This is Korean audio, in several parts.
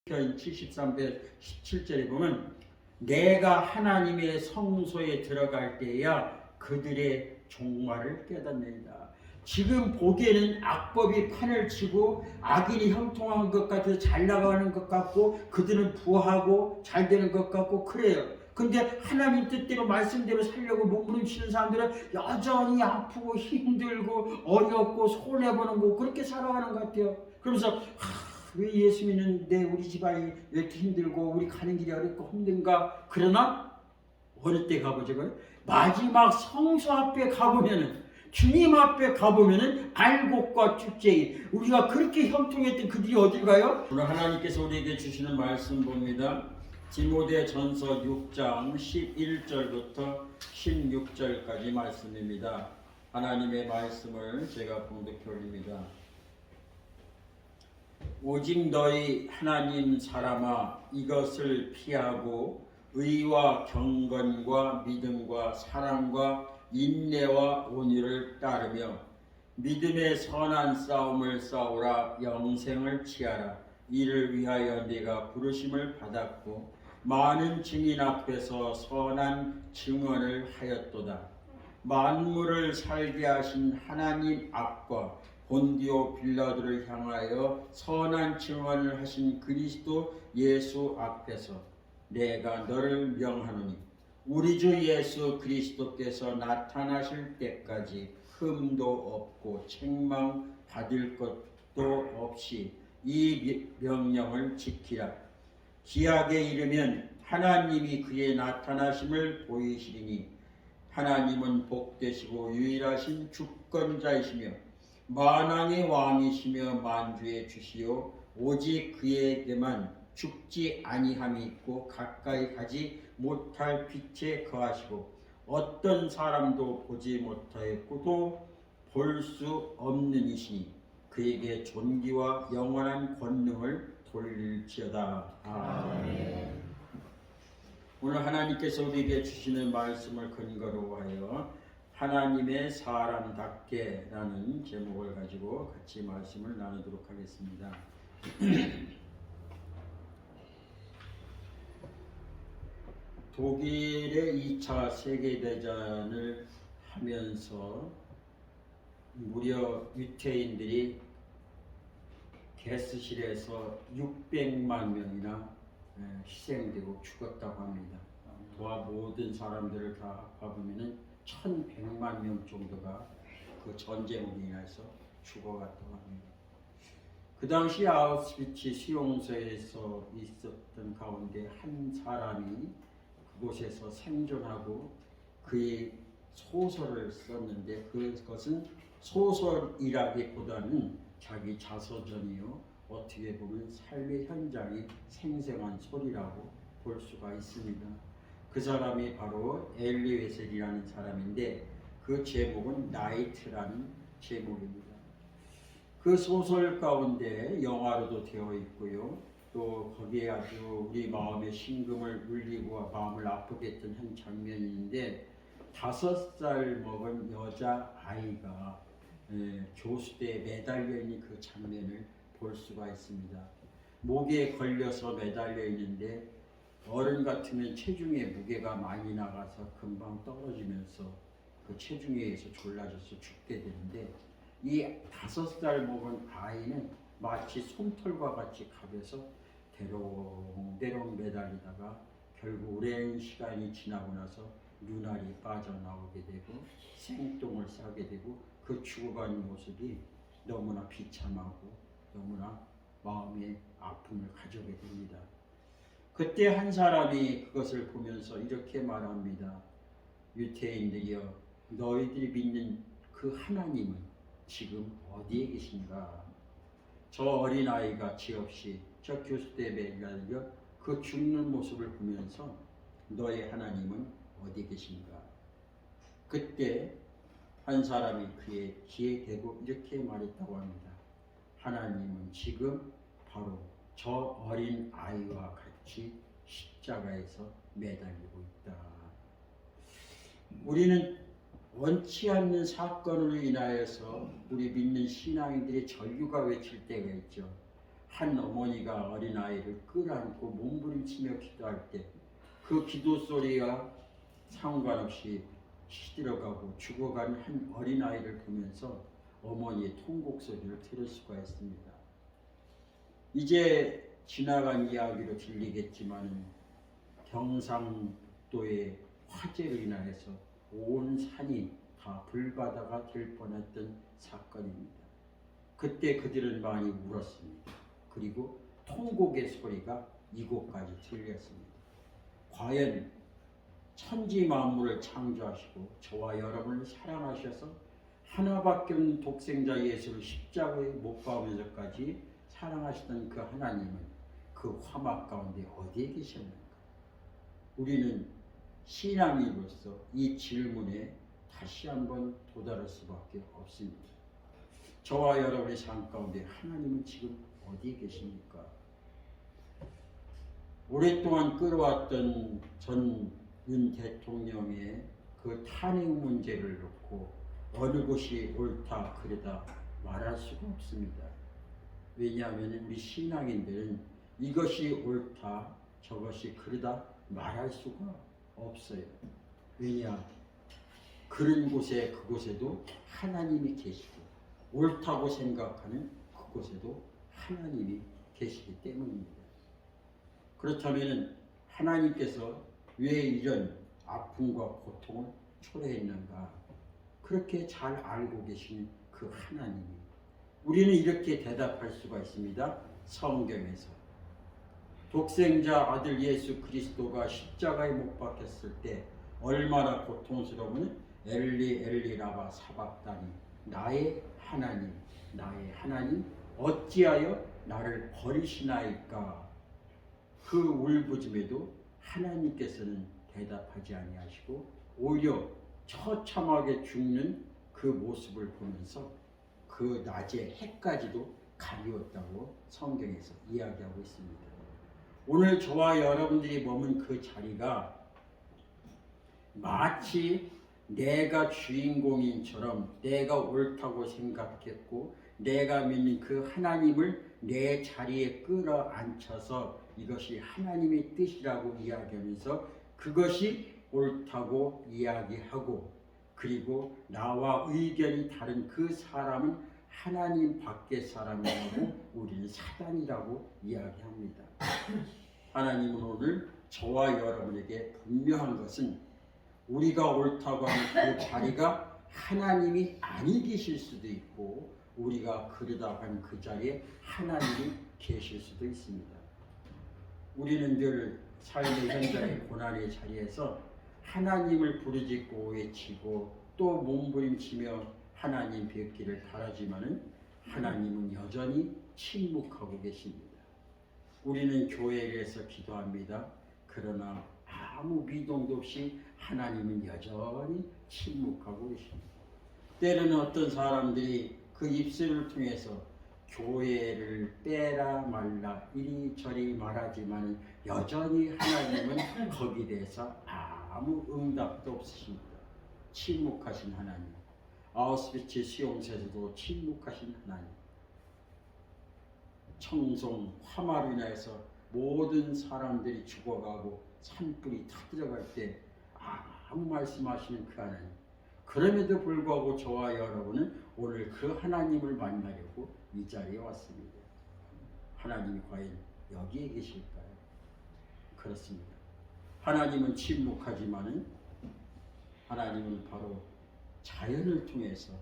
73편 17절에 보면 내가 하나님의 성소에 들어갈 때야 그들의 종말을 깨닫느니라. 지금 보기에는 악법이 판을 치고 악인이 형통한 것 같아서 잘 나가는 것 같고 그들은 부하고 잘 되는 것 같고 그래요. 근데 하나님 뜻대로 말씀대로 살려고 몸부림치는 사람들은 여전히 아프고 힘들고 어렵고 손해보는 거 그렇게 살아가는 것 같아요. 그러면서 왜 예수 믿는데 우리 집안이 왜 이렇게 힘들고 우리 가는 길이 어렵고 힘든가. 그러나 어느 때 가보죠. 마지막 성소 앞에 가보면은 주님 앞에 가보면은 알곡과 축제인 우리가 그렇게 형통했던 그들이 어딜 가요? 오늘 하나님께서 우리에게 주시는 말씀 봅니다. 디모데전서 6장 11절부터 16절까지 말씀입니다. 하나님의 말씀을 제가 봉독해 올립니다. 오직 너희 하나님 사람아 이것을 피하고 의와 경건과 믿음과 사랑과 인내와 온유를 따르며 믿음의 선한 싸움을 싸우라. 영생을 취하라. 이를 위하여 네가 부르심을 받았고 많은 증인 앞에서 선한 증언을 하였도다. 만물을 살게 하신 하나님 앞과 본디오 빌라도를 향하여 선한 증언을 하신 그리스도 예수 앞에서 내가 너를 명하노니 우리 주 예수 그리스도께서 나타나실 때까지 흠도 없고 책망 받을 것도 없이 이 명령을 지키라. 기약에 이르면 하나님이 그의 나타나심을 보이시리니 하나님은 복되시고 유일하신 주권자이시며 만왕의 왕이시며 만주의 주시요 오직 그에게만 죽지 아니함이 있고 가까이 가지 못할 빛에 거하시고 어떤 사람도 보지 못하였고도 볼 수 없는 이시니 그에게 존귀와 영원한 권능을 돌릴지어다. 아멘. 오늘 하나님께서 우리에게 주시는 말씀을 근거로 하여 하나님의 사람답게 라는 제목을 가지고 같이 말씀을 나누도록 하겠습니다. 독일의 2차 세계대전을 하면서 무려 유태인들이 게스실에서 600만 명이나 희생되고 죽었다고 합니다. 도와 모든 사람들을 다 봐보면 1100만 명 정도가 그 전쟁으로 인해서 죽어갔다고 합니다. 그 당시 아우슈비츠 수용소에서 있었던 가운데 한 사람이 그곳에서 생존하고 그의 소설을 썼는데 그것은 소설이라기보다는 자기 자서전이요 어떻게 보면 삶의 현장이 생생한 소리라고 볼 수가 있습니다. 그 사람이 바로 엘리 웨셀이라는 사람인데 그 제목은 나이트라는 제목입니다. 그 소설 가운데 영화로도 되어 있고요. 또 거기에 아주 우리 마음의 심금을 울리고 마음을 아프게 했던 한 장면인데 5살 먹은 여자아이가 교수대에 매달려 있는 그 장면을 볼 수가 있습니다. 목에 걸려서 매달려 있는데 어른 같으면 체중의 무게가 많이 나가서 금방 떨어지면서 그 체중에 의해서 졸라져서 죽게 되는데 이 5살 먹은 아이는 마치 솜털과 같이 가벼서 대롱대롱 매달리다가 결국 오랜 시간이 지나고 나서 눈알이 빠져나오게 되고 생똥을 싸게 되고 그 죽어가는 모습이 너무나 비참하고 너무나 마음의 아픔을 가져게 됩니다. 그때 한 사람이 그것을 보면서 이렇게 말합니다. 유태인들이여 너희들이 믿는 그 하나님은 지금 어디에 계신가? 저 어린아이가 죄 없이 저 교수대에 매달려 그 죽는 모습을 보면서 너의 하나님은 어디 계신가? 그때 한 사람이 그의 귀에 대고 이렇게 말했다고 합니다. 하나님은 지금 바로 저 어린 아이와 같이 십자가에서 매달리고 있다. 우리는 원치 않는 사건으로 인하여서 우리 믿는 신앙인들의 전류가 외칠 때가 있죠. 한 어머니가 어린아이를 끌어안고 몸부림치며 기도할 때 그 기도 소리와 상관없이 시들어가고 죽어가는 한 어린아이를 보면서 어머니의 통곡 소리를 들을 수가 있습니다. 이제 지나간 이야기로 들리겠지만 경상도의 화재로 인하여서 온 산이 다 불바다가 될 뻔했던 사건입니다. 그때 그들은 많이 울었습니다. 그리고 통곡의 소리가 이곳까지 들렸습니다. 과연 천지 만물을 창조하시고 저와 여러분을 사랑하셔서 하나밖에 없는 독생자 예수를 십자가에 못 박으면서까지 사랑하시던 그 하나님은 그 화막 가운데 어디에 계셨는가? 우리는 신앙인으로서 이 질문에 다시 한번 도달할 수밖에 없습니다. 저와 여러분의 삶 가운데 하나님은 지금 어디에 계십니까? 오랫동안 끌어왔던 전윤 대통령의 그 탄핵 문제를 놓고 어느 것이 옳다 그르다 말할 수가 없습니다. 왜냐하면 우리 신앙인들은 이것이 옳다 저것이 그르다 말할 수가 없어요. 왜냐? 그런 곳에 그곳에도 하나님이 계시고 옳다고 생각하는 그곳에도 하나님이 계시기 때문입니다. 그렇다면 하나님께서 왜 이런 아픔과 고통을 초래했는가? 그렇게 잘 알고 계신 그 하나님이 우리는 이렇게 대답할 수가 있습니다. 성경에서 독생자 아들 예수 그리스도가 십자가에 못 박혔을 때 얼마나 고통스러우면 엘리 엘리 라바 사박다니 나의 하나님 어찌하여 나를 버리시나이까. 그 울부짖음에도 하나님께서는 대답하지 아니하시고 오히려 처참하게 죽는 그 모습을 보면서 그 낮의 해까지도 가리웠다고 성경에서 이야기하고 있습니다. 오늘 저와 여러분들이 머문 그 자리가 마치 내가 주인공인처럼 내가 옳다고 생각했고 내가 믿는 그 하나님을 내 자리에 끌어안혀서 이것이 하나님의 뜻이라고 이야기하면서 그것이 옳다고 이야기하고 그리고 나와 의견이 다른 그 사람은 하나님 밖의 사람이라고 우리는 사단이라고 이야기합니다. 하나님은 오늘 저와 여러분에게 분명한 것은 우리가 옳다고 하는 그 자리가 하나님이 아니 계실 수도 있고 우리가 그러다 하는 그 자리에 하나님이 계실 수도 있습니다. 우리는 늘 삶의 현장의 고난의 자리에서 하나님을 부르짖고 외치고 또 몸부림치며 하나님 뵙기를 바라지만은 하나님은 여전히 침묵하고 계십니다. 우리는 교회에서 기도합니다. 그러나 아무 미동도 없이 하나님은 여전히 침묵하고 계십니다. 때로는 어떤 사람들이 그 입술을 통해서 교회를 빼라 말라 이리저리 말하지만 여전히 하나님은 거기에 대해서 아무 응답도 없으십니다. 침묵하신 하나님. 아우슈비츠 수용소에서도 침묵하신 하나님. 청송 화마로 인해서 모든 사람들이 죽어가고 산불이 터져갈 때 아무 말씀하시는 그 하나님. 그럼에도 불구하고 저와 여러분은 오늘 그 하나님을 만나려고 이 자리에 왔습니다. 하나님이 과연 여기에 계실까요? 그렇습니다. 하나님은 침묵하지만은 하나님은 바로 자연을 통해서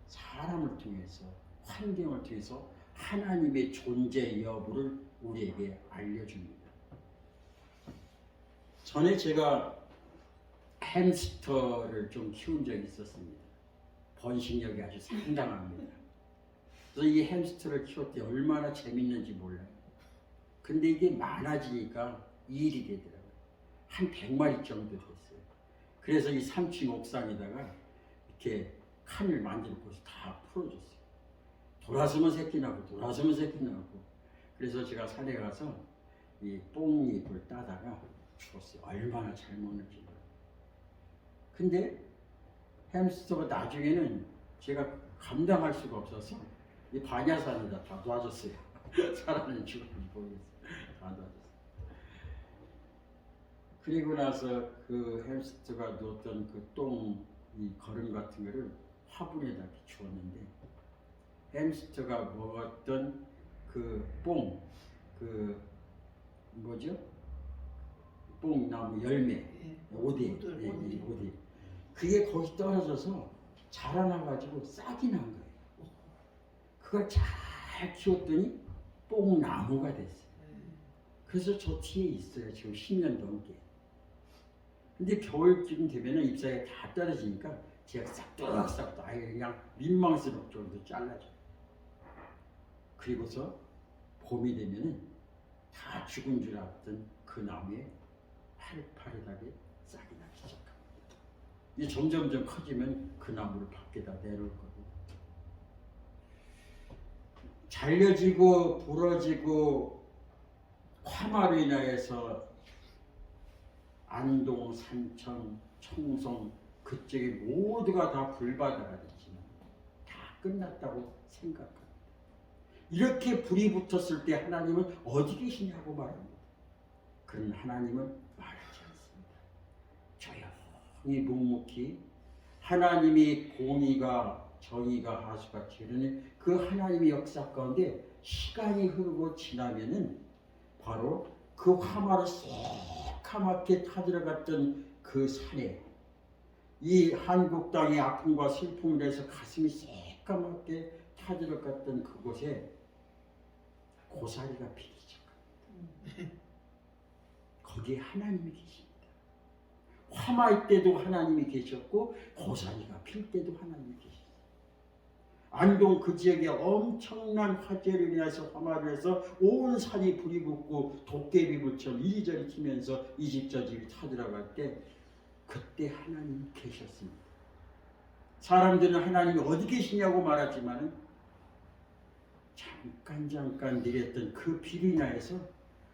사람을 통해서 환경을 통해서 하나님의 존재 여부를 우리에게 알려줍니다. 전에 제가 햄스터를 좀 키운 적이 있었습니다. 번식력이 아주 상당합니다. 그래서 이 햄스터를 키울 때 얼마나 재밌는지 몰라요. 근데 이게 많아지니까 일이 되더라고요. 한 100마리 정도 됐어요. 그래서 이 3층 옥상에다가 이렇게 칸을 만들고 다 풀어줬어요. 돌아서면 새끼 나고 돌아서면 새끼 나고. 그래서 제가 산에 가서 이 뽕잎을 따다가 주었어요. 얼마나 잘 먹는지. 근데 햄스터가 나중에는 제가 감당할 수가 없어서 이 반야산에다 다 놔줬어요. 살았는지 죽었는지 모르겠어요. 다 닫았어요. 그리고 나서 그 햄스터가 놓던 그 똥, 이 거름 같은 거를 화분에다 주었는데 햄스터가 먹었던 그 뽕, 그 뭐죠? 뽕나무 열매, 오디, 오디. 그게 거기 떨어져서 자라나가지고 싹이 난 거예요. 그걸 잘 키웠더니 뽕나무가 됐어요. 그래서 저 뒤에 있어요. 지금 10년 넘게. 근데 겨울쯤 되면은 잎사귀가 다 떨어지니까 제가 싹둑싹둑 아예 그냥 민망스럽 정도 잘라줘요. 그리고서 봄이 되면은 다 죽은 줄 알았던 그 나무에 파릇파릇하게 싹이 나기 시작합니다. 이제 점점점 커지면 그 나무를 밖에다 내놓을 거고, 잘려지고 부러지고 화마로 인하여서 안동, 산청, 청송 그쪽에 모두가 다 불바다가 됐지만 다 끝났다고 생각합니다. 이렇게 불이 붙었을 때 하나님은 어디 계시냐고 말합니다. 그런 하나님은 말하지 않습니다. 조용히 묵묵히 하나님이 공의가 정의가 하수같이 흐르는 그 하나님의 역사 가운데 시간이 흐르고 지나면은 바로 그 화마를 새카맣게 타들어갔던 그 산에 이 한국 땅의 아픔과 슬픔을 해서 가슴이 새까맣게 타들어갔던 그곳에 고사리가 피기 시작합니다. 거기에 하나님이 계십니다. 화마일 때도 하나님이 계셨고 고사리가 필 때도 하나님이 계셨어요. 안동 그 지역에 엄청난 화재를 인해서 화마를 해서 온 산이 불이 붙고 도깨비불처럼 이리저리 튀면서 이 집 저 집이 타들어갈 때 그때 하나님이 계셨습니다. 사람들은 하나님이 어디 계시냐고 말하지만 잠깐 내렸던 그 비로 인하여서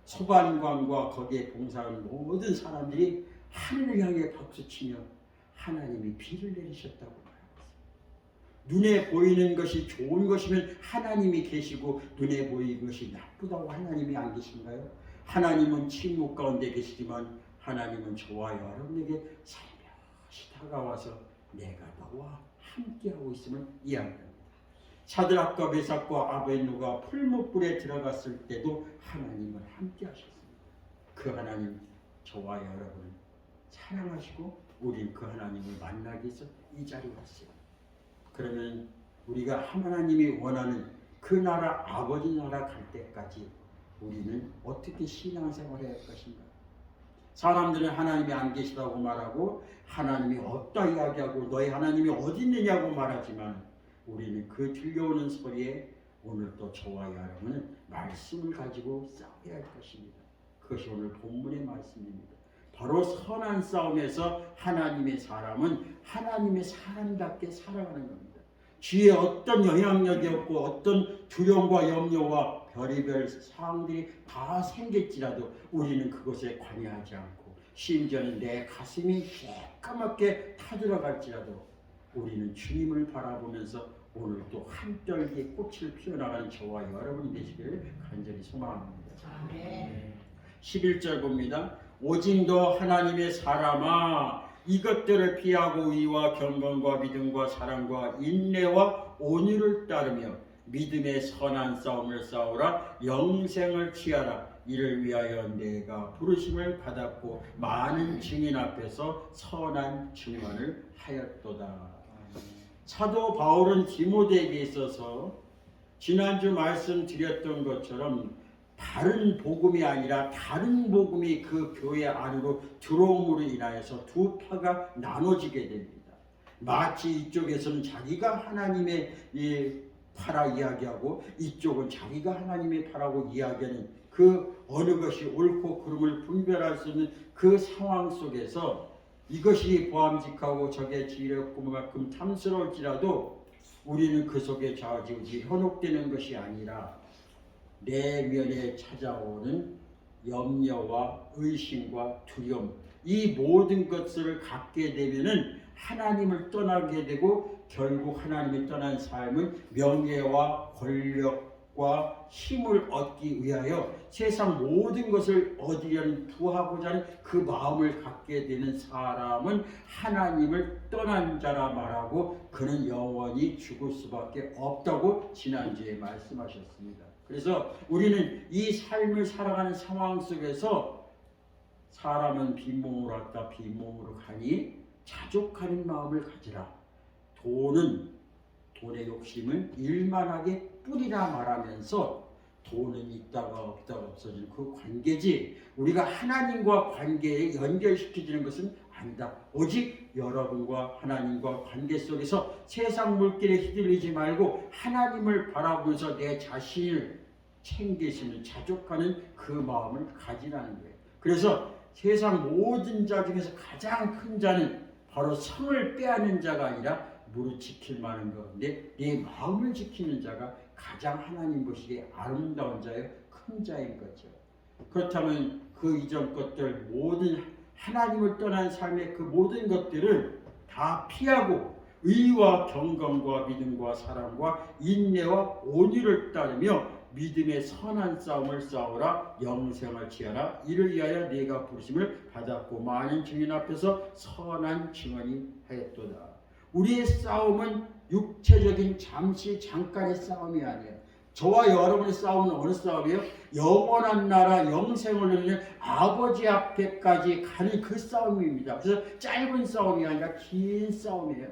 소방관과 거기에 봉사하는 모든 사람들이 하늘을 향해 박수치며 하나님이 비를 내리셨다고 말하고 있습니다. 눈에 보이는 것이 좋은 것이면 하나님이 계시고 눈에 보이는 것이 나쁘다고 하나님이 안 계신가요? 하나님은 침묵 가운데 계시지만 하나님은 저와 여러분에게 살며시 다가와서 내가 너와 함께하고 있음을 이야기합니다. 사드락과 메삭과 아벳노가 풀무불에 들어갔을 때도 하나님은 함께 하셨습니다. 그 하나님 저와 여러분을 사랑하시고 우리는 그 하나님을 만나기 위해서 이 자리에 왔어요. 그러면 우리가 하나님이 원하는 그 나라 아버지 나라 갈 때까지 우리는 어떻게 신앙생활을 할 것인가? 사람들은 하나님이 안 계시다고 말하고 하나님이 없다 이야기하고 너희 하나님이 어디 있느냐고 말하지만 우리는 그 들려오는 소리에 오늘 또 저와 여러분은 말씀을 가지고 싸워야 할 것입니다. 그것이 오늘 본문의 말씀입니다. 바로 선한 싸움에서 하나님의 사람은 하나님의 사람답게 살아가는 겁니다. 주위에 어떤 영향력이 없고 어떤 두려움과 염려와 별의별 상황들이 다 생길지라도 우리는 그것에 관여하지 않고 심지어는 내 가슴이 새까맣게 타들어갈지라도 우리는 주님을 바라보면서 오늘 또 한떨기 꽃을 피워나가는 저와 여러분이 되시기를 간절히 소망합니다. 11절 봅니다. 오직 너 하나님의 사람아 이것들을 피하고 의와 경건과 믿음과 사랑과 인내와 온유를 따르며 믿음의 선한 싸움을 싸우라. 영생을 취하라. 이를 위하여 내가 부르심을 받았고 많은 증인 앞에서 선한 증언을 하였도다. 사도 바울은 디모데에게 있어서 지난주 말씀드렸던 것처럼 다른 복음이 아니라 다른 복음이 그 교회 안으로 들어옴으로 인하여서 두 파가 나눠지게 됩니다. 마치 이쪽에서는 자기가 하나님의 파라 이야기하고 이쪽은 자기가 하나님의 파라고 이야기하는 그 어느 것이 옳고 그름을 분별할 수 있는 그 상황 속에서 이것이 보암직하고 저게 지혜롭고 그만큼 탐스러울지라도 우리는 그 속에 좌지우지 현혹되는 것이 아니라 내면에 찾아오는 염려와 의심과 두려움 이 모든 것을 갖게 되면은 하나님을 떠나게 되고 결국 하나님이 떠난 삶은 명예와 권력, 과 힘을 얻기 위하여 세상 모든 것을 얻으려는 구하고자 하는 그 마음을 갖게 되는 사람은 하나님을 떠난 자라 말하고 그는 영원히 죽을 수밖에 없다고 지난주에 말씀하셨습니다. 그래서 우리는 이 삶을 살아가는 상황 속에서 사람은 빈몸으로 왔다 빈몸으로 가니 자족하는 마음을 가지라. 돈의 욕심은 일만하게 뿌리라 말하면서 돈은 있다가 없다가 없어지는 그 관계지 우리가 하나님과 관계에 연결시켜주는 것은 아니다. 오직 여러분과 하나님과 관계 속에서 세상 물길에 휘둘리지 말고 하나님을 바라보면서 내 자신을 챙기시는 자족하는 그 마음을 가지라는 거예요. 그래서 세상 모든 자 중에서 가장 큰 자는 바로 성을 빼앗는 자가 아니라 무릇 지킬 만한 가운데 내 마음을 지키는 자가 가장 하나님 보시기에 아름다운 자요 큰 자인 거죠. 그렇다면 그 이전 것들 모든 하나님을 떠난 삶의 그 모든 것들을 다 피하고 의와 경건과 믿음과 사랑과 인내와 온유를 따르며 믿음의 선한 싸움을 싸우라. 영생을 취하라. 이를 위하여 네가 부르심을 받았고 많은 증인 앞에서 선한 증언이 하였도다. 우리의 싸움은 육체적인 잠깐의 싸움이 아니에요. 저와 여러분의 싸움은 어느 싸움이에요? 영원한 나라 영생을 누리는 아버지 앞에까지 가는 그 싸움입니다. 그래서 짧은 싸움이 아니라 긴 싸움이에요.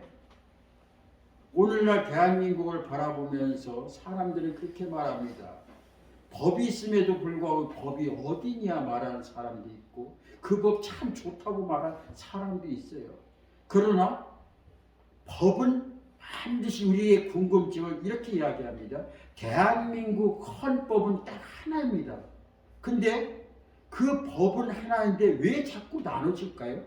오늘날 대한민국을 바라보면서 사람들은 그렇게 말합니다. 법이 있음에도 불구하고 법이 어디냐 말하는 사람도 있고 그 법 참 좋다고 말하는 사람도 있어요. 그러나 법은 반드시 우리의 궁금증을 이렇게 이야기합니다. 대한민국 헌법은 딱 하나입니다. 근데 그 법은 하나인데 왜 자꾸 나눠질까요?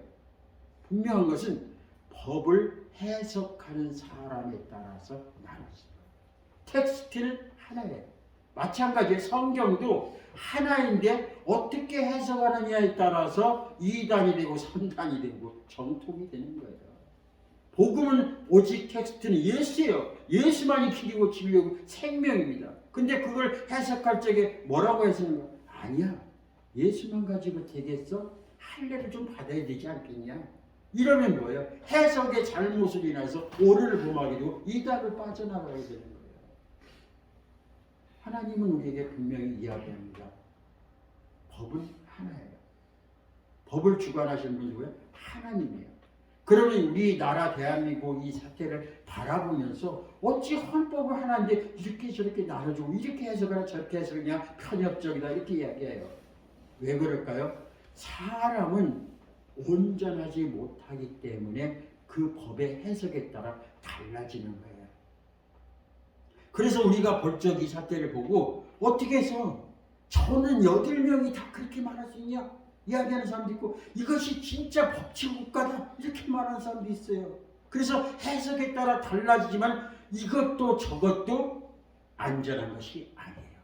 분명한 것은 법을 해석하는 사람에 따라서 나눠집니다. 텍스트는 하나예요. 마찬가지로 성경도 하나인데 어떻게 해석하느냐에 따라서 2단이 되고 3단이 되고 정통이 되는 거예요. 복음은 오직 텍스트는 예수예요. 예수만이 길이고 진리고 생명입니다. 근데 그걸 해석할 적에 뭐라고 해석하는 거야? 아니야. 예수만 가지고 되겠어? 할례를 좀 받아야 되지 않겠냐? 이러면 뭐예요? 해석의 잘못을 인해서 오류를 범하게 되고 이단을 빠져나가게 되는 거예요. 하나님은 우리에게 분명히 이야기합니다. 법은 하나예요. 법을 주관하시는 분이 누구예요? 하나님이에요. 그러면 우리나라 대한민국 이 사태를 바라보면서 어찌 헌법을 하나인데 이렇게 저렇게 나눠주고 이렇게 해석하나 저렇게 해석하냐 편협적이다 이렇게 이야기해요. 왜 그럴까요? 사람은 온전하지 못하기 때문에 그 법의 해석에 따라 달라지는 거예요. 그래서 우리가 벌쩍 이 사태를 보고 어떻게 해서 저는 8명이 다 그렇게 말할 수 있냐? 이야기하는 사람도 있고 이것이 진짜 법치 국가다 이렇게 말하는 사람도 있어요. 그래서 해석에 따라 달라지지만 이것도 저것도 안전한 것이 아니에요.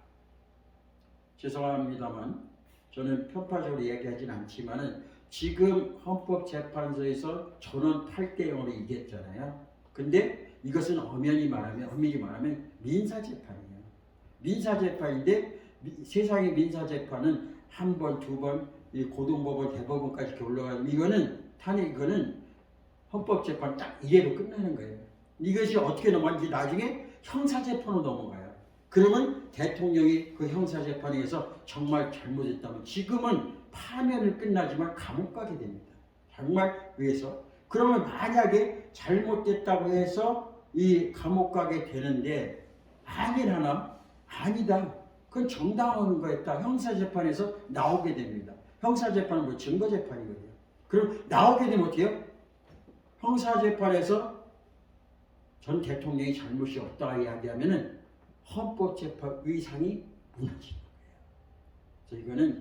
죄송합니다만 저는 편파적으로 이야기하진 않지만은 지금 헌법재판소에서 전원 8대0으로 이겼잖아요. 근데 이것은 엄연히 말하면 민사재판이에요. 민사재판인데 세상의 민사재판은 한 번, 두 번, 고등법원, 대법원까지 이렇게 올라가면 이거는 헌법재판 딱 이래로 끝나는 거예요. 이것이 어떻게 넘어가는지 나중에 형사재판으로 넘어가요. 그러면 대통령이 그 형사재판에서 정말 잘못했다면 지금은 파면을 끝나지만 감옥 가게 됩니다. 정말 위해서. 그러면 만약에 잘못됐다고 해서 이 감옥 가게 되는데 아니라나 아니다. 그건 정당한 거였다. 형사재판에서 나오게 됩니다. 형사재판은 뭐 증거재판이거든요. 그럼 나오게 되면 어떻게 해요? 형사재판에서 전 대통령이 잘못이 없다고 이야기하면은 헌법재판 의상이 무너지는 거예요. 그래서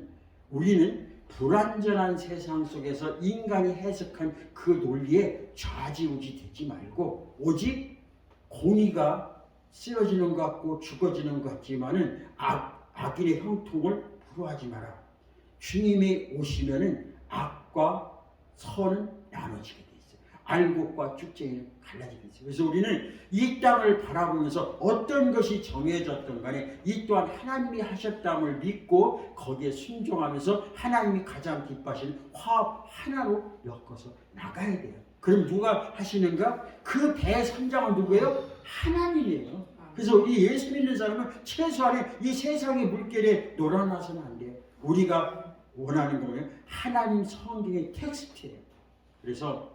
우리는 불완전한 세상 속에서 인간이 해석한 그 논리에 좌지우지 되지 말고 오직 공의가 쓰러지는 것 같고 죽어지는 것 같지만은 악인의 형통을 부러워하지 마라. 주님이 오시면은 악과 선은 나눠지게 돼 있어요. 알곡과 쭉쟁이는 갈라지게 있어요. 그래서 우리는 이 땅을 바라보면서 어떤 것이 정해졌던 간에 이 또한 하나님이 하셨다함을 믿고 거기에 순종하면서 하나님이 가장 기뻐하시는 화합 하나로 엮어서 나가야 돼요. 그럼 누가 하시는가? 그 대선장은 누구예요? 하나님이에요. 그래서 우리 예수 믿는 사람은 최소한의 이 세상의 물결에 놀아나서는 안 돼요. 우리가 원하는 거는 하나님 성경의 텍스트예요. 그래서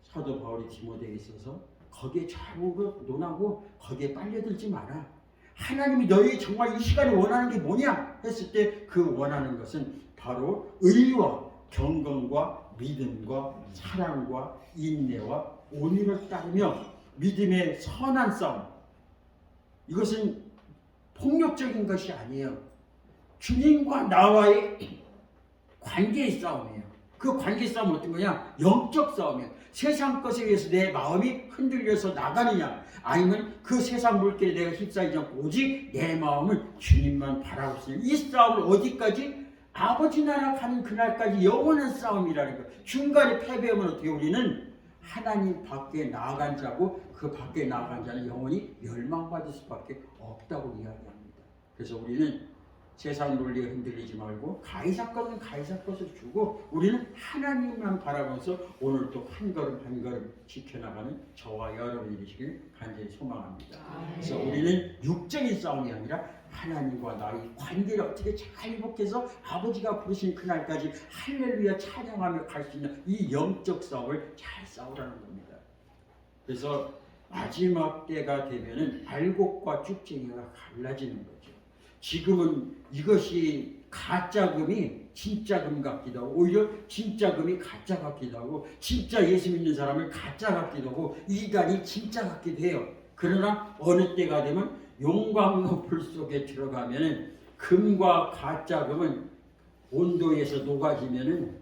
사도 바울이 디모데에 있어서 거기에 좌우로 논하고 거기에 빨려들지 마라. 하나님이 너희 정말 이 시간에 원하는 게 뭐냐 했을 때 그 원하는 것은 바로 의와 경건과 믿음과 사랑과 인내와 온유를 따르며 믿음의 선한 싸움. 이것은 폭력적인 것이 아니에요. 주님과 나와의 관계의 싸움이에요. 그 관계 싸움은 어떤 거냐? 영적 싸움이에요. 세상 것에 의해서 내 마음이 흔들려서 나가느냐, 아니면 그 세상 물결에 내가 휩싸이지 않고 오직 내 마음을 주님만 바라고 있으냐. 이 싸움을 어디까지? 아버지 나라 가는 그날까지 영원한 싸움이라는 거예요. 중간에 패배하면 어떻게? 우리는 하나님 밖에 나아간 자고 그 밖에 나아간 자는 영원히 멸망받을 수밖에 없다고 이야기합니다. 그래서 우리는 세상 논리에 흔들리지 말고 가이사 것은 가이사 것을 주고 우리는 하나님만 바라보면서 오늘도 한 걸음 한 걸음 지켜나가는 저와 여러분이 되시길 간절히 소망합니다. 그래서 우리는 육적인 싸움이 아니라 하나님과 나의 관계를 어떻게 잘 회복해서 아버지가 부르신 그날까지 할렐루야 찬양하며 갈 수 있는 이 영적 싸움을 잘 싸우라는 겁니다. 그래서 마지막 때가 되면은 알곡과 쭉쟁이가 갈라지는 거죠. 지금은 이것이 가짜 금이 진짜 금 같기도 하고, 오히려 진짜 금이 가짜 같기도 하고, 진짜 예수 믿는 사람을 가짜 같기도 하고, 이단이 진짜 같기도 해요. 그러나 어느 때가 되면 용광로 불 속에 들어가면은 금과 가짜 금은 온도에서 녹아지면은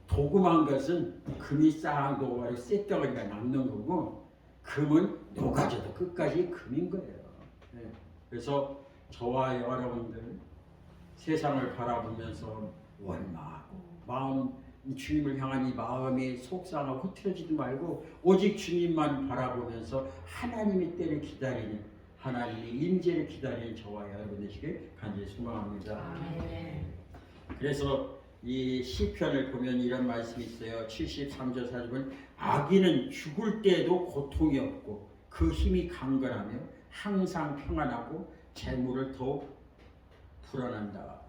도금한 것은 금이 싹 녹아서 쇳덩어리가 남는 거고, 금은 녹아져도 끝까지 금인 거예요. 네. 그래서 저와 여러분들 세상을 바라보면서 원망하고 마음 주님을 향한 이 마음이 속상하고 흐트러지지 말고 오직 주님만 바라보면서 하나님의 때를 기다리는, 하나님의 임재를 기다리는 저와 여러분 되시길 간절히 소망합니다. 그래서 이 시편을 보면 이런 말씀이 있어요. 73절 4절은 악인은 죽을 때에도 고통이 없고 그 힘이 강건하며 항상 평안하고 재물을 더욱 불어난다.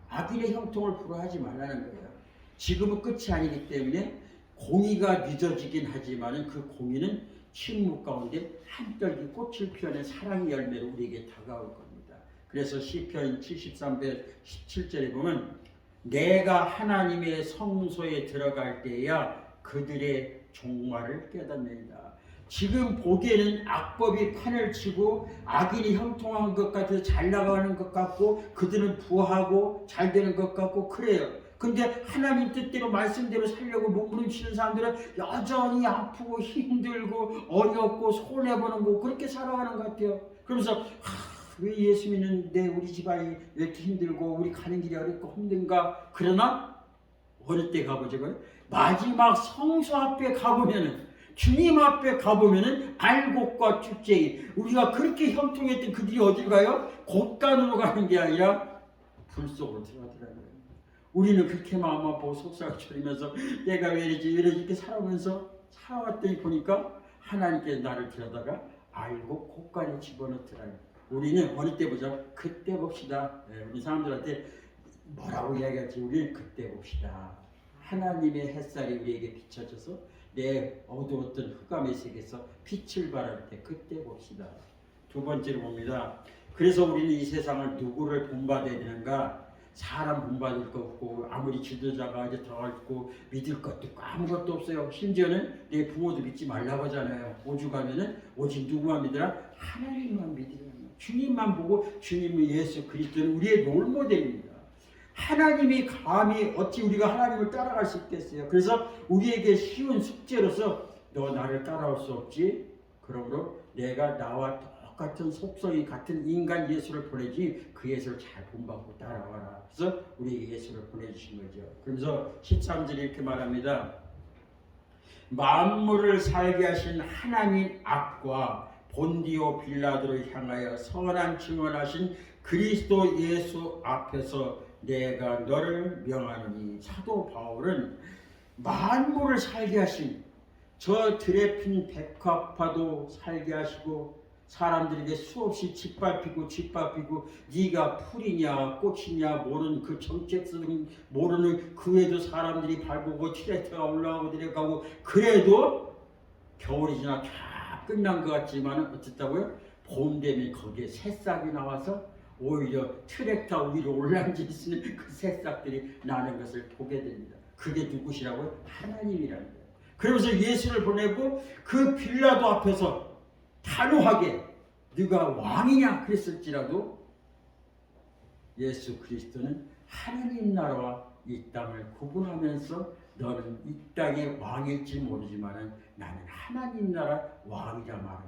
악인의 형통을 불허하지 말라는 거예요. 지금은 끝이 아니기 때문에 공의가 늦어지긴 하지만 그 공의는 침묵 가운데 한떨기 꽃을 피워낸 사랑의 열매로 우리에게 다가올 겁니다. 그래서 시편 73편 17절에 보면 내가 하나님의 성소에 들어갈 때야 그들의 종말을 깨닫는다. 지금 보기에는 악법이 판을 치고 악인이 형통한 것 같아서 잘 나가는 것 같고 그들은 부하고 잘 되는 것 같고 그래요. 근데 하나님 뜻대로 말씀대로 살려고 몸부림치는 사람들은 여전히 아프고 힘들고 어렵고 손해보는 거 그렇게 살아가는 것 같아요. 그러면서 왜 예수 믿는데 우리 집안이 왜 이렇게 힘들고 우리 가는 길이 어렵고 힘든가. 그러나 어느 때 가보자고요. 마지막 성소 앞에 가보면은, 주님 앞에 가보면은 알곡과 쭉쟁이, 우리가 그렇게 형통했던 그들이 어딜 가요? 곳간으로 가는 게 아니라 불 속으로 들어가더라고요. 우리는 그렇게 마음 아프고 속삭여 졸이면서 내가 왜 이러지 이렇게 살아오면서 살아왔더니 보니까 하나님께서 나를 데려다가 알곡 곳간에 집어넣더라고요. 우리는 어느 때 보자? 그때 봅시다. 우리 사람들한테 뭐라고 이야기할지 우리는 그때 봅시다. 하나님의 햇살이 우리에게 비춰져서 내 어두웠던 흑암의 세계에서 빛을 발할 때 그때 봅시다. 두 번째로 봅니다. 그래서 우리는 이 세상을 누구를 본받아야 되는가? 사람 본받을 거 없고 아무리 지도자가 이제 더 있고 믿을 것도 없고 아무것도 없어요. 심지어는 내 부모도 믿지 말라고 하잖아요. 오죽하면은 오직 누구만 믿으라? 하나님만 믿으라. 주님만 보고 주님의 예수 그리스도는 우리의 롤모델입니다. 하나님이 감히 어찌 우리가 하나님을 따라갈 수 있겠어요? 그래서 우리에게 쉬운 숙제로서 너 나를 따라올 수 없지? 그러므로 내가 나와 똑같은 속성이 같은 인간 예수를 보내지 그 예수를 잘 본받고 따라와라. 그래서 우리 예수를 보내주신 거죠. 그러면서 13절에 이렇게 말합니다. 만물을 살게 하신 하나님 앞과 본디오 빌라도를 향하여 선한 증언하신 그리스도 예수 앞에서 내가 너를 명하노니. 사도 바울은 만물을 살게 하신 저 드레핀 백합화도 살게 하시고 사람들에게 수없이 짓밟히고 네가 풀이냐 꽃이냐 모르는 그 정체성 모르는 그 외에도 사람들이 밟고 트랙터가 올라가고 내려가고 그래도 겨울이 지나 다 끝난 것 같지만 어쨌다고요? 봄 되면 거기에 새싹이 나와서 오히려 트랙터 위로 올라앉아 있는 그 새싹들이 나는 것을 보게 됩니다. 그게 누구시라고요? 하나님이라는 거예요. 그러면서 예수를 보내고 그 빌라도 앞에서 단호하게 네가 왕이냐 그랬을지라도 예수 그리스도는 하나님 나라와 이 땅을 구분하면서 너는 이 땅의 왕일지 모르지만 나는 하나님 나라 왕이라 말은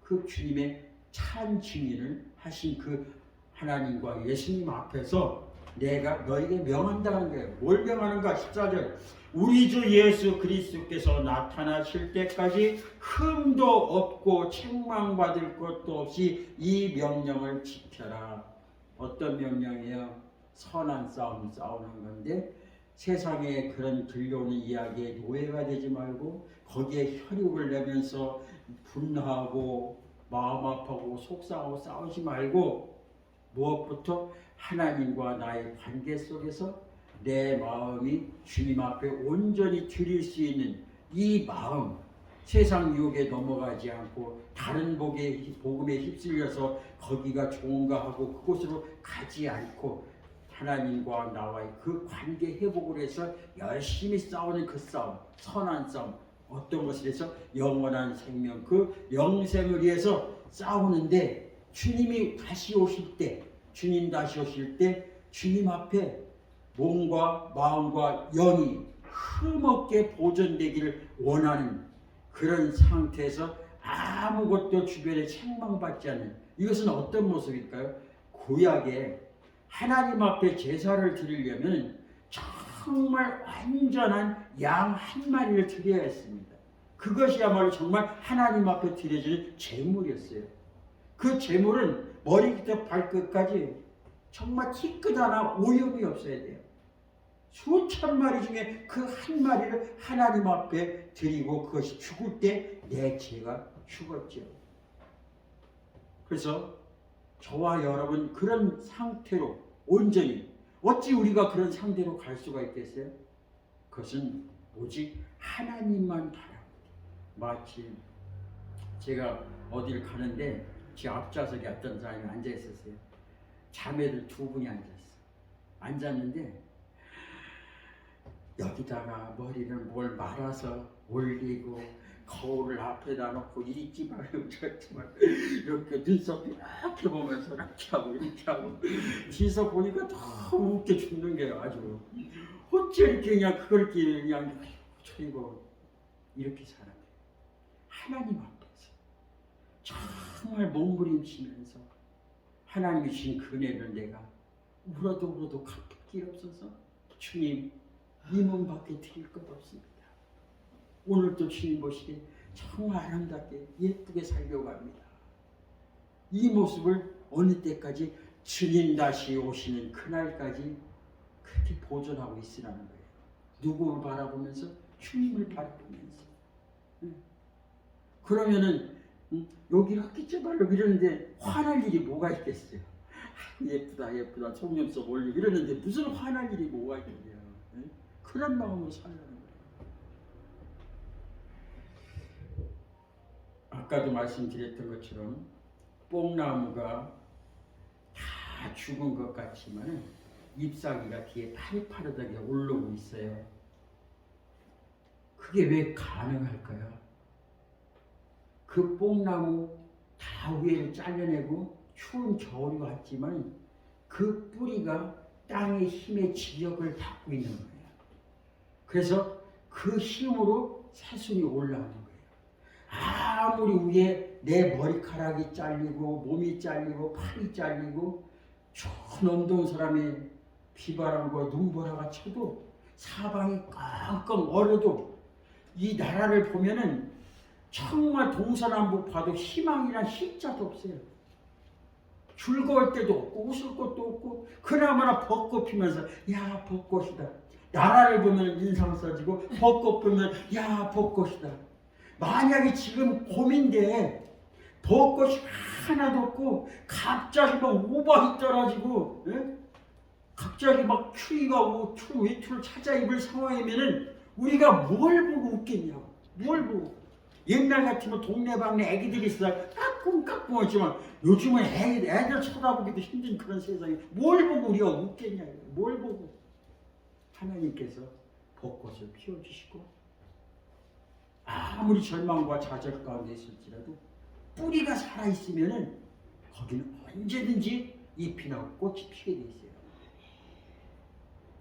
그 주님의 참 증인을 하신 그 하나님과 예수님 앞에서 내가 너에게 명한다는 거예요. 뭘 명하는가? 14절 우리 주 예수 그리스도께서 나타나실 때까지 흠도 없고 책망받을 것도 없이 이 명령을 지켜라. 어떤 명령이에요? 선한 싸움 싸우는 건데 세상에 그런 들려오는 이야기에 노예가 되지 말고 거기에 혈육을 내면서 분노하고 마음 아파하고 속상하고 싸우지 말고 무엇부터 하나님과 나의 관계 속에서 내 마음이 주님 앞에 온전히 드릴 수 있는 이 마음, 세상 유혹에 넘어가지 않고 다른 복음에 휩쓸려서 거기가 좋은가 하고 그곳으로 가지 않고 하나님과 나와의 그 관계 회복을 해서 열심히 싸우는 그 싸움, 선한 싸움, 어떤 것을 해서 영원한 생명, 그 영생을 위해서 싸우는데 주님이 다시 오실 때, 주님 앞에 몸과 마음과 영이 흠없게 보존되기를 원하는 그런 상태에서 아무것도 주변에 책망받지 않는 이것은 어떤 모습일까요? 구약에 하나님 앞에 제사를 드리려면 정말 완전한 양 한 마리를 드려야 했습니다. 그것이야말로 정말 하나님 앞에 드려지는 제물이었어요. 그 제물은 머리부터 발끝까지 정말 티끝 하나 오염이 없어야 돼요. 수천 마리 중에 그 한 마리를 하나님 앞에 드리고 그것이 죽을 때 내 죄가 죽었죠. 그래서 저와 여러분 그런 상태로 온전히 어찌 우리가 그런 상태로 갈 수가 있겠어요? 그것은 오직 하나님만 바라보고 마치 제가 어디를 가는데 제 앞좌석에 어떤 사람이 앉아 있었어요. 자매들 두 분이 앉았는데 여기다가 머리를 뭘 말아서 올리고 거울을 앞에다 놓고 이리 말고 저리 말고 이렇게 눈썹 이렇게 보면서 이렇게 하고 뒤에서 보니까 너무 웃겨 죽는 게요. 아주 어째 이렇게 그냥 그걸 그냥 저리고 이렇게 살아요. 하나님 앞에서 정말 몸부림치면서 하나님이 주신 그네를 내가 울어도 갚을 길 없어서 주님 이 몸밖에 드릴 것 없습니다. 오늘도 주님 보시기에 정말 아름답게 예쁘게 살려고 합니다. 이 모습을 어느 때까지 주님 다시 오시는 그날까지 그렇게 보존하고 있으라는 거예요. 누구를 바라보면서? 주님을 바라보면서. 그러면은 여기 이렇게 제발로 이러는데 화날 일이 뭐가 있겠어요? 예쁘다 속눈썹 올리고 이러는데 무슨 화날 일이 뭐가 있겠냐. 그런 마음으로 살라는 거예요. 아까도 말씀드렸던 것처럼 뽕나무가 다 죽은 것 같지만 잎사귀가 뒤에 파릇파릇하게 올라오고 있어요. 그게 왜 가능할까요? 그 뽕나무 다 위를 잘라내고 추운 겨울이 왔지만 그 뿌리가 땅의 힘의 지력을 받고 있는 거예요. 그래서 그 힘으로 새순이 올라오는 거예요. 아무리 위에 내 머리카락이 잘리고 몸이 잘리고 팔이 잘리고 추운 온동 사람의 비바람과 눈보라가 쳐도 사방이 깡깡 얼어도 이 나라를 보면은 정말 동서남북 봐도 희망이란 희자도 없어요. 즐거울 때도 없고 웃을 것도 없고 그나마나 벚꽃 피면서 야 벚꽃이다. 나라를 보면 인상 써지고 벚꽃 보면 야 벚꽃이다. 만약에 지금 봄인데 벚꽃이 하나도 없고 갑자기 막 우박이 떨어지고 갑자기 막 추위가 오고 외투를 찾아 입을 상황이면은 우리가 뭘 보고 웃겠냐고. 뭘 보고. 옛날 같으면 동네방네 애기들이 있어 까꿍까꿍 하지만 요즘은 애들 쳐다보기도 힘든 그런 세상에 뭘 보고 우리가 웃겠냐고. 뭘 보고. 하나님께서 벚꽃을 피워주시고 아무리 절망과 좌절 가운데 있을지라도 뿌리가 살아있으면은 거기는 언제든지 잎이 나고 꽃이 피게 돼 있어요.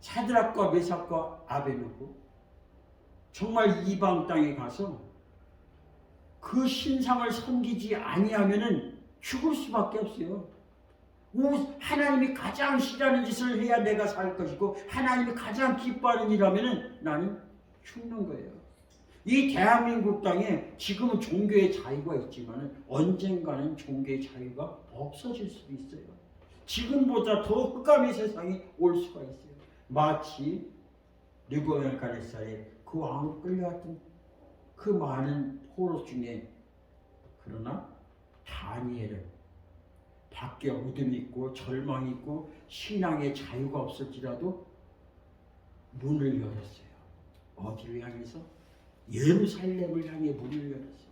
사드락과 메삭과 아베노고 정말 이방 땅에 가서 그 신상을 섬기지 아니하면은 죽을 수밖에 없어요. 하나님이 가장 싫어하는 짓을 해야 내가 살 것이고 하나님이 가장 기뻐하는 일하면은 나는 죽는 거예요. 이 대한민국 땅에 지금은 종교의 자유가 있지만 언젠가는 종교의 자유가 없어질 수도 있어요. 지금보다 더 흑암의 세상이 올 수가 있어요. 마치 느부갓네살의 그 왕으로 끌려왔던 그 많은 포로 중에 그러나 다니엘은 밖에 어둠이 있고 절망이 있고 신앙의 자유가 없을지라도 문을 열었어요. 어디를 향해서? 예루살렘을 향해 문을 열었어요.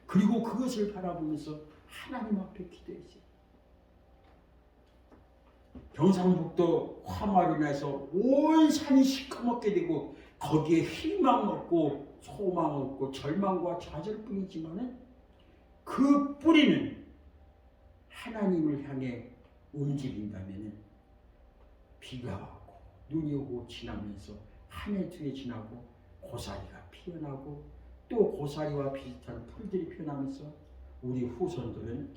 그리고 그것을 바라보면서 하나님 앞에 기도했어요. 경상북도 화마로 인해서 온 산이 시커멓게 되고 거기에 희망 없고 소망 없고 절망과 좌절뿐이지만은 그 뿌리는 하나님을 향해 움직인다면은 비가 오고 눈이 오고 지나면서 한 해 두 해 지나고 고사리가 피어나고 또 고사리와 비슷한 풀들이 피어나면서 우리 후손들은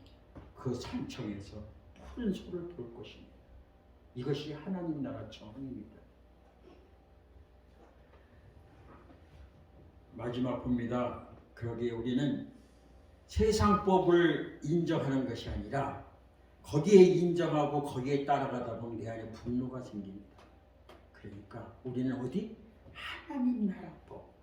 그 산청에서 푸른 소를 볼 것입니다. 이것이 하나님 나라 정입니다. 마지막 봅니다. 그러기에 우리는 세상법을 인정하는 것이 아니라 거기에 인정하고 거기에 따라가다 보면 내 안에 분노가 생깁니다. 그러니까 우리는 어디? 하나님 나라 법.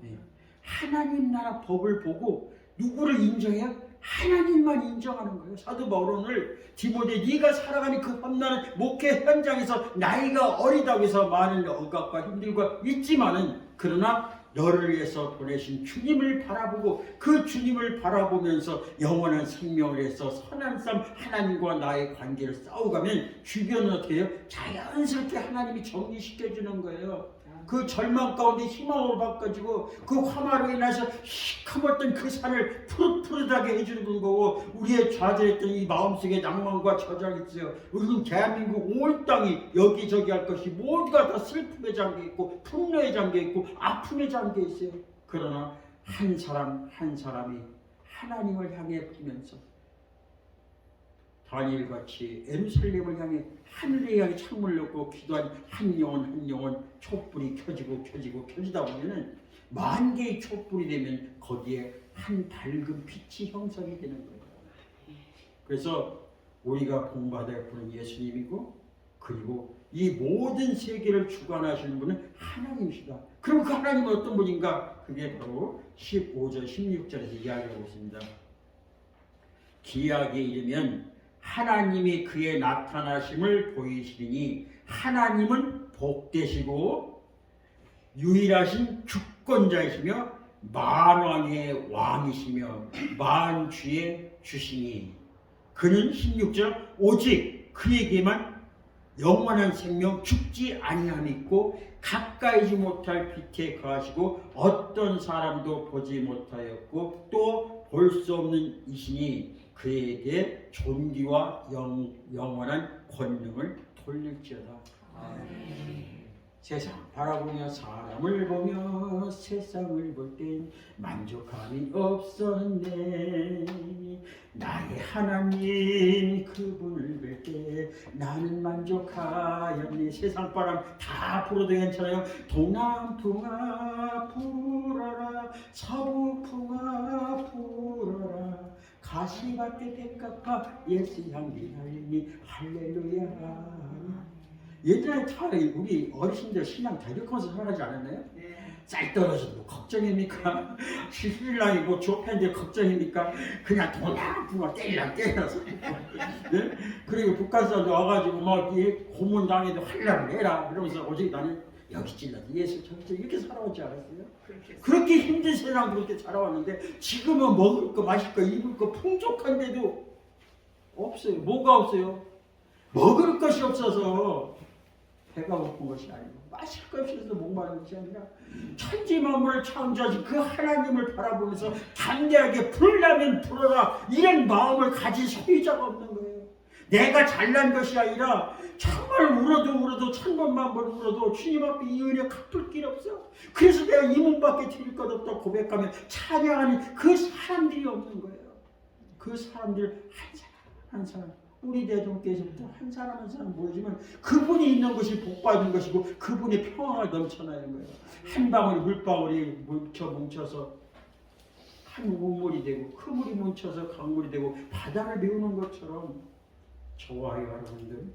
네. 하나님 나라 법을 보고 누구를 인정해요? 하나님만 인정하는 거예요. 사도 바울은 디모데 네가 살아가는 그 험난한 목회 현장에서 나이가 어리다고 해서 많은 억압과 힘들과 있지만은 그러나 너를 위해서 보내신 주님을 바라보고 그 주님을 바라보면서 영원한 생명을 해서 선한 삶 하나님과 나의 관계를 싸워가면 주변은 어떻게 해요? 자연스럽게 하나님이 정리시켜주는 거예요. 그 절망 가운데 희망으로 바꿔주고 그 화마로 인해서 시커멓던 그 산을 푸릇푸릇하게 해주는 거고 우리의 좌절했던 이 마음속에 낭만과 저장이 있어요. 우리는 대한민국 온 땅이 여기저기 할 것이 모두가 다 슬픔에 잠겨있고 풍요에 잠겨있고 아픔에 잠겨있어요. 그러나 한 사람 한 사람이 하나님을 향해 보면서 다니엘같이 예루살렘을 향해 하늘에 향해 창문을 열고 기도한 한 영혼 촛불이 켜지다 보면은 만 개의 촛불이 되면 거기에 한 밝은 빛이 형성이 되는 거예요. 그래서 우리가 본받아야 하는 예수님이고 그리고 이 모든 세계를 주관하시는 분은 하나님이시다. 그럼 그 하나님은 어떤 분인가? 그게 바로 15절 16절에서 이야기하고 있습니다. 기약에 이르면 하나님이 그의 나타나심을 보이시리니 하나님은 복되시고 유일하신 주권자이시며 만왕의 왕이시며 만주의 주시니 그는 16절 오직 그에게만 영원한 생명 죽지 아니함이 있고 가까이지 못할 빛에 거하시고 어떤 사람도 보지 못하였고 또 볼 수 없는 이시니 그에게 존귀와 영원한 권능을 돌릴지어다. 세상 바라보며 사람을 보며 세상을 볼 땐 만족함이 없었네. 나의 하나님 그분을 뵐 때 나는 만족하였네. 세상 바람 다 불어도 괜찮아요. 동남풍아 불어라 서북풍아 불어라 가시밭에 백합화 예수 향기 달리니 할렐루야. 예전에 다 우리 어르신들 신앙 다 이렇게 하면서 살아가지 않았나요? 네. 쌀 떨어져도 뭐 걱정입니까? 신랑이 뭐 좁혔는데 걱정입니까? 그냥 도나부가 때려서 네? 그리고 북한사람들 와가지고 막 고문 당해도 하려고 해라 이러면서 오직 나는 여기 찔러서 예수 저기 찔러 이렇게 살아왔지 않았어요? 그렇게 힘든 세상 그렇게 살아왔는데 지금은 먹을 거 마실 거 입을 거 풍족한데도 없어요. 뭐가 없어요? 먹을 것이 없어서 배가 고픈 것이 아니고 마실 것이 없어서 목마른 것이 아니라 천지 만물을 창조하신 그 하나님을 바라보면서 담대하게 불나면 불어라 이런 마음을 가진 소유자가 없는 거예요. 내가 잘난 것이 아니라 정말 울어도 천번만 번 울어도 주님 앞에 이 은혜 갚을 길 없어. 그래서 내가 이 몸밖에 드릴 것 없다 고백하면 찬양하는 그 사람들이 없는 거예요. 그 사람들 한 사람 우리 대종께서부터 한 사람 모이지만 그분이 있는 것이 복받은 것이고 그분의 평화가 넘쳐나는 거예요. 한 방울이 물방울이 뭉쳐서 한 우물이 되고 그 물이 뭉쳐서 강물이 되고 바다를 메우는 것처럼 저와 여러분들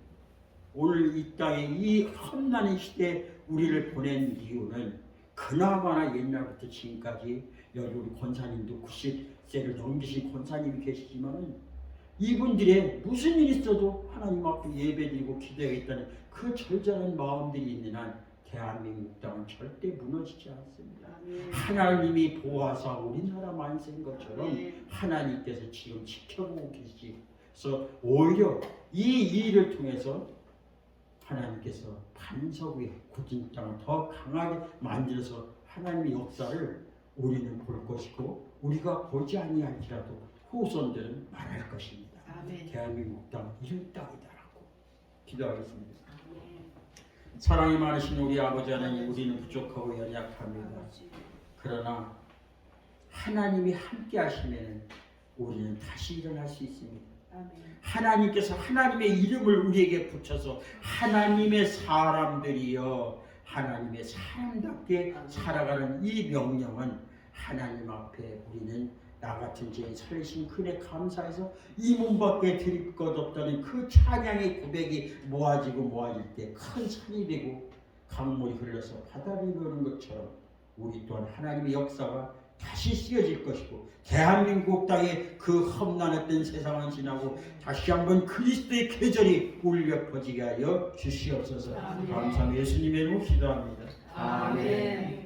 오늘 이 땅에 이 험난의 시대에 우리를 보낸 이유는 그나마나 옛날부터 지금까지 여기 우리 권사님도 90세를 넘기신 권사님이 계시지만 이분들의 무슨 일이 있어도 하나님 앞에 예배드리고 기도하겠다는 그 절절한 마음들이 있는 한 대한민국 땅은 절대 무너지지 않습니다. 하나님이 보호하사 우리나라 만세인 것처럼 하나님께서 지금 지켜보고 계시서 오히려 이 일을 통해서 하나님께서 반석 위에 굳은 땅을 더 강하게 만들어서 하나님의 역사를 우리는 볼 것이고 우리가 보지 아니할지라도 후손들은 말할 것입니다. 아멘. 대한민국 땅 이런 땅이다라고 기도하겠습니다. 아멘. 사랑이 많으신 우리 아버지 하나님, 우리는 부족하고 연약합니다. 그러나 하나님이 함께 하시면 우리는 다시 일어날 수 있습니다. 아멘. 하나님께서 하나님의 이름을 우리에게 붙여서 하나님의 사람들이여 하나님의 사람답게 살아가는 이 명령은 하나님 앞에 우리는 나 같은 죄인 살리신 그에 감사해서 이 몸밖에 드릴 것 없다는 그 찬양의 고백이 모아질 때 큰 산이 되고 강물이 흘러서 바다를 이루는 것처럼 우리 또한 하나님의 역사가 다시 쓰여질 것이고 대한민국 땅에 그 험난했던 세상은 지나고 다시 한번 그리스도의 계절이 울려 퍼지게 하여 주시옵소서. 감사합니다. 예수님의 이름으로 기도합니다. 아멘.